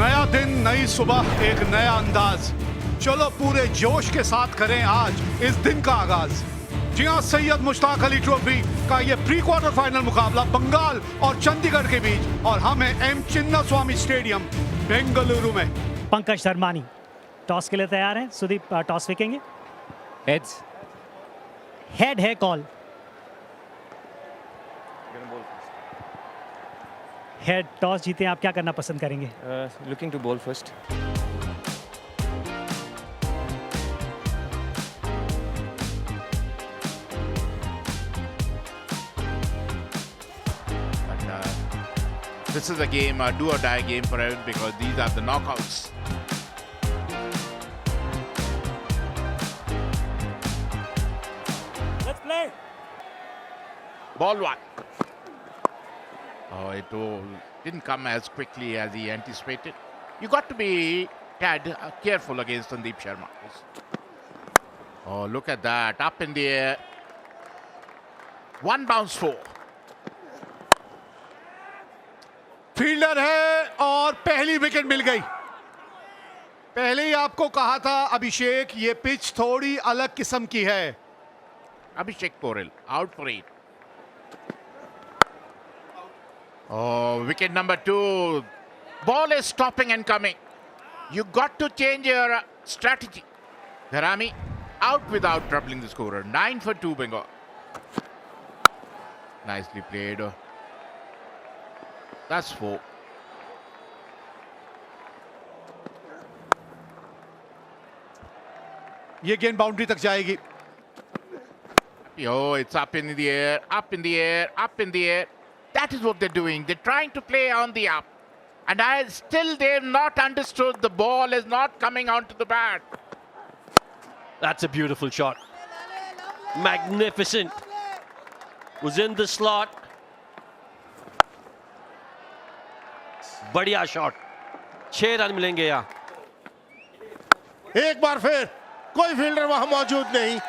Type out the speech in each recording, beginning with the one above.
नया दिन, नई सुबह, एक नया अंदाज। चलो पूरे जोश के साथ करें आज इस दिन का आगाज। जी हां, सैयद मुश्ताक अली ट्रॉफी का ये प्री क्वार्टर फाइनल मुकाबला बंगाल और चंडीगढ़ के बीच, और हम हैं एम चिन्नास्वामी स्टेडियम बेंगलुरु में। पंकज शर्मानी टॉस के लिए तैयार हैं। सुदीप टॉस फेंकेंगे। हेड्स। हेड है कॉल। हेड टॉस जीते, आप क्या करना पसंद करेंगे? Looking to bowl first. This is a game, a do or die game for everyone, because these are the knockouts. Let's play. Ball one. Oh, it didn't come as quickly as he anticipated. You got to be tad careful against Sandeep Sharma. Oh, look at that. Up in the air. One bounce four. Fielder है और पहली wicket मिल गई। पहले ही आपको कहा था अभिषेक, ये pitch थोड़ी अलग किस्म की है। Abhishek Porel out for 8. Oh, wicket number 2. Ball is stopping and coming. You got to change your strategy. Dharami out without troubling the scorer. 9 for 2 Bengal. Nicely played. That's 4. ये गेंद बाउंड्री तक जाएगी। Oh, it's up in the air, up in the air, up in the air. That is what they're doing. They're trying to play on the up. And still they've not understood the ball is not coming onto the bat. That's a beautiful shot. Magnificent. Was in the slot. बढ़िया shot. 6 run मिलेंगे यहाँ। एक बार फिर कोई fielder वहां मौजूद नहीं।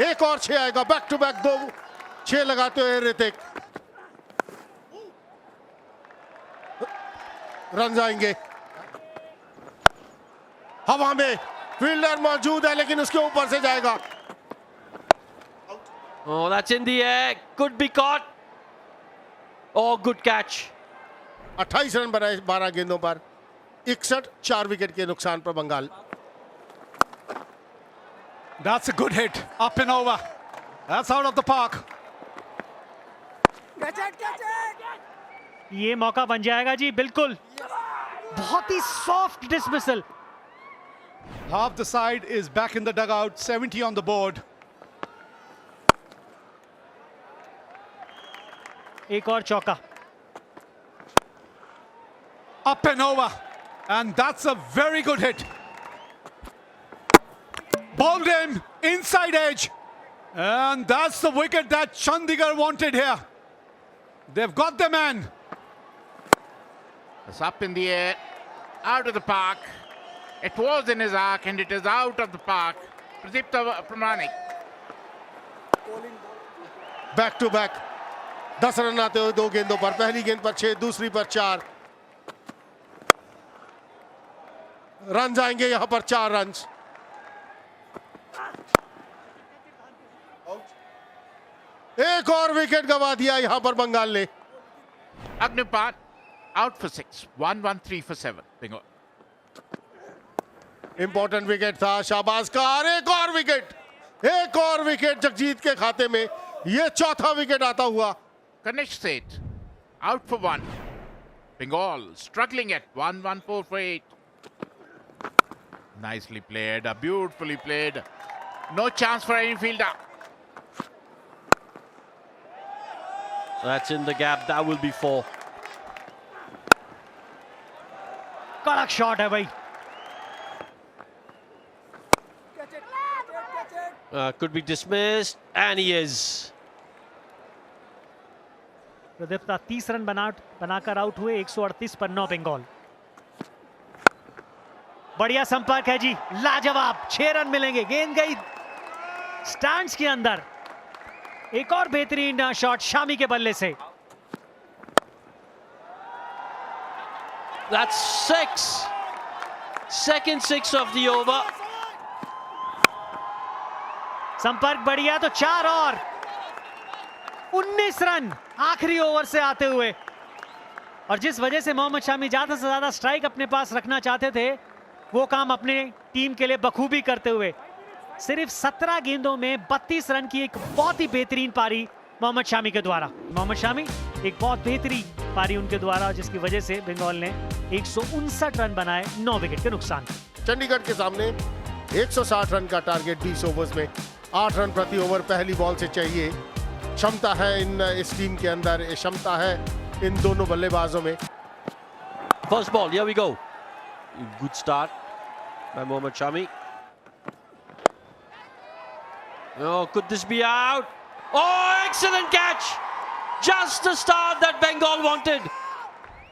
एक और 6 आएगा। बैक टू बैक 2 6 लगाते हुए ऋतिक। रन आएंगे। हवा में फील्डर मौजूद है, लेकिन उसके ऊपर से जाएगा। Oh, that's in the air. Could be caught. Oh, good catch. 28 run बनाए 12 गेंदों पर। 61 4 विकेट के नुकसान पर Bengal. That's a good hit. Up and over. That's out of the park. ये मौका बन जाएगा जी, बिल्कुल। बहुत ही soft dismissal. Half the side is back in the dugout. 70 on the board. एक और चौका। Up and over. And that's a very good hit. Bowled him inside edge. And that's the wicket that Chandigarh wanted here. They've got the man. It's up in the air, out of the park. It was in his arc and it is out of the park. Pradeep Pramanik. Back to back 10 run आते हुए 2 गेंदों पर। पहली गेंद पर 6, दूसरी पर 4 run आएंगे। यहां पर 4 रन। एक और विकेट गंवा दिया यहां पर बंगाल ने। Agnipat out for 6. 1-1-3 for 7. Bingo. Important wicket था शाहबाज का। और एक और विकेट जगजीत के खाते में। यह चौथा विकेट आता हुआ। Ganesh Seth out for 1. Bengal struggling at 1-1-4 for 8. Nicely played, beautifully played. No chance for any fielder. That's in the gap. That will be 4. कड़क शॉट है भाई। Could be dismissed. And he is. Pradipta 30 run बनाकर out हुए। 138 पर 9 बंगाल। बढ़िया संपर्क है जी, लाजवाब। 6 रन मिलेंगे। गेंद गई स्टैंड्स के अंदर। एक और बेहतरीन शॉट शामी के बल्ले से। That's 6. Second 6 of the over. संपर्क बढ़िया तो 4 और 19 रन आखिरी ओवर से आते हुए। और जिस वजह से मोहम्मद शामी ज्यादा से ज्यादा स्ट्राइक अपने पास रखना चाहते थे, वो काम अपने टीम के लिए बखूबी करते हुए सिर्फ 17 गेंदों में 32 रन की एक बहुत ही बेहतरीन पारी मोहम्मद शामी के द्वारा। मोहम्मद शामी एक बहुत बेहतरीन पारी उनके द्वारा, जिसकी वजह से बंगाल ने 159 रन बनाए 9 विकेट के नुकसान। चंडीगढ़ के सामने 160 रन का टारगेट 20 ओवर्स में 8 रन प्रति ओवर पहली बॉल से चाहिए। क्षमता है इस टीम के अंदर, क्षमता है इन दोनों बल्लेबाजों में। First ball, here we go. Good start by Mohammad Shami. Oh, could this be out? Oh, excellent catch! Just the start that Bengal wanted.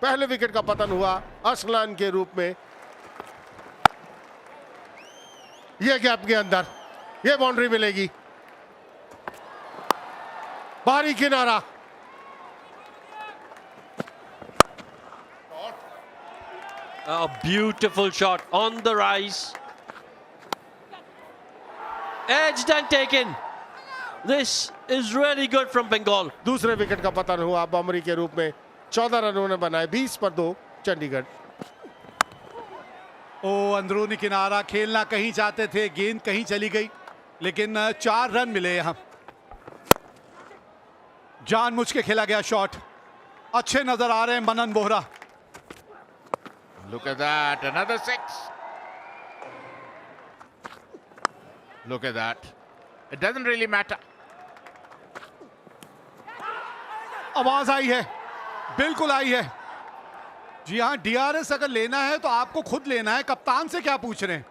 पहले विकेट का पतन हुआ असलान के रूप में। ये गैप के अंदर ये बाउंड्री मिलेगी। बाहरी किनारा। A beautiful shot on the rise. Edged and taken. This is really good from Bengal. दूसरे विकेट का पतन हुआ बाउंड्री के रूप में। 14 रन उन्होंने बनाए, 20 पर 2 चंडीगढ़। ओ अंदरूनी किनारा खेलना कहीं चाहते थे, गेंद कहीं चली गई, लेकिन 4 रन मिले यहां। जानबूझ के खेला गया शॉट। अच्छे नजर आ रहे हैं मनन Bohra. Look at that, another 6. Look at that. It doesn't really matter. आवाज आई है, बिल्कुल आई है। जी हाँ, डीआरएस अगर लेना है तो आपको खुद लेना है, कप्तान से क्या पूछ रहे हैं?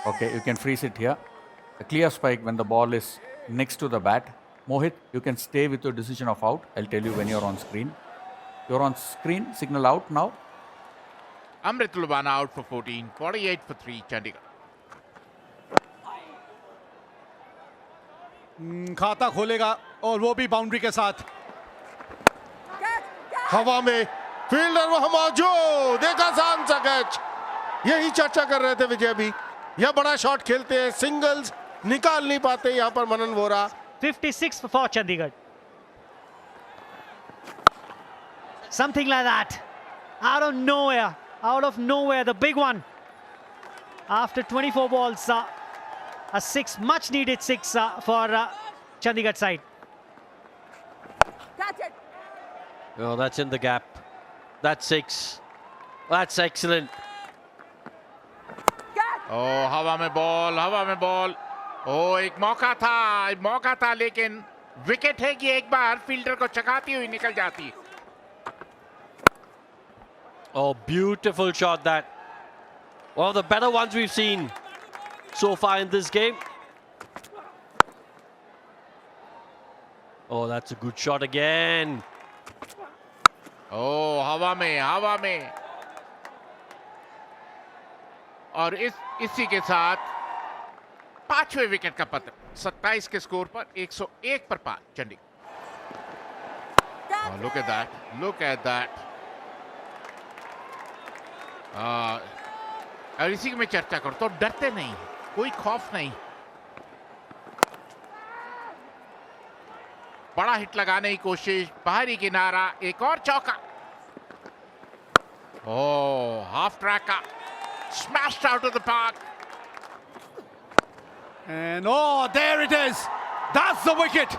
Okay, you can freeze it here. A clear spike when the ball is next to the bat. Mohit, you can stay with your decision of out. I'll tell you when you're on screen. You're on screen, signal out now. Amrit Lubana out for 14, 48 for 3 Chandigarh. खाता खोलेगा और वो भी boundary के साथ। हवा में fielder वहां मौजूद, देखा शान सा कैच। यही चर्चा कर रहे थे विजय भी। यह बड़ा शॉट खेलते हैं, सिंगल्स निकाल नहीं पाते यहां पर मनन Vora. 56 for Chandigarh. Something like that. Out of nowhere, the big one. After 24 balls, a 6, much needed 6 for Chandigarh side. Oh, that's in the gap. That's 6. That's excellent. Oh, हवा में बॉल। Oh, एक मौका था, लेकिन विकेट है कि एक बार fielder को चकाती हुई निकल जाती। Oh, beautiful shot that. One of the better ones we've seen so far in this game. Oh, that's a good shot again. Oh, हवा में। और इसी के साथ 5वें विकेट का पतन। 27 के स्कोर पर 101 पर 5 Chandigarh. Oh, look at that. और इसी की मैं चर्चा करूं तो डरते नहीं, कोई खौफ नहीं। बड़ा हिट लगाने की कोशिश, बाहरी किनारा, एक और चौका। ओह, हाफ ट्रैक का, smashed out of the park. And oh, there it is. That's the wicket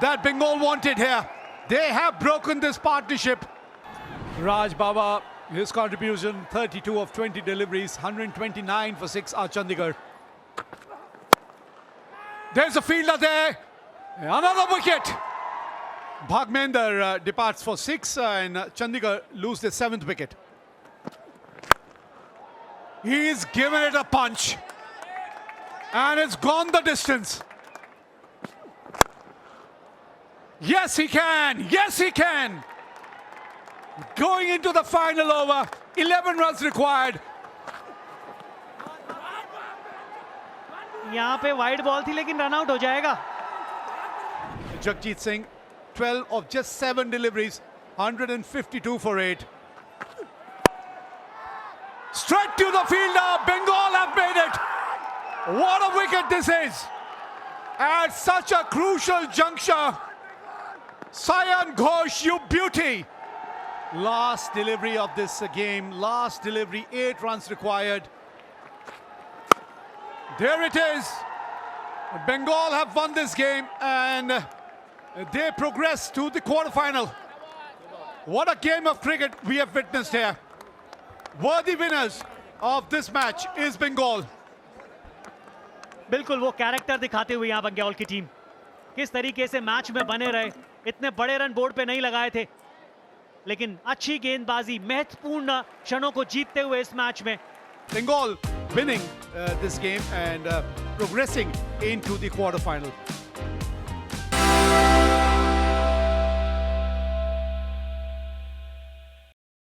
that Bengal wanted here. They have broken this partnership. Raj Baba, his contribution 32 of 20 deliveries, 129 for 6 are Chandigarh. There's a fielder there. Another wicket. Bhagmender departs for 6 and Chandigarh lose their 7th wicket. He's given it a punch. And it's gone the distance. Yes, he can. Yes, he can. Going into the final over. 11 runs required. यहाँ पे wide ball थी लेकिन run out हो जाएगा। Jagjit Singh, 12 of just 7 deliveries, 152 for 8. Straight to the fielder. Bengal have made it. What a wicket this is. At such a crucial juncture. Sayan Ghosh, you beauty. Last delivery of this game. Last delivery. 8 runs required. There it is. Bengal have won this game and they progress to the quarterfinal. What a game of cricket we have witnessed here. Worthy winners of this match is Bengal. बिल्कुल वो character दिखाते हुए यहाँ बंगाल की team किस तरीके से match में बने रहे, इतने बड़े रन बोर्ड पे नहीं लगाए थे, लेकिन अच्छी गेंदबाजी, महत्वपूर्ण क्षणों को जीतते हुए इस मैच में Bengal winning this game and progressing into the quarterfinal.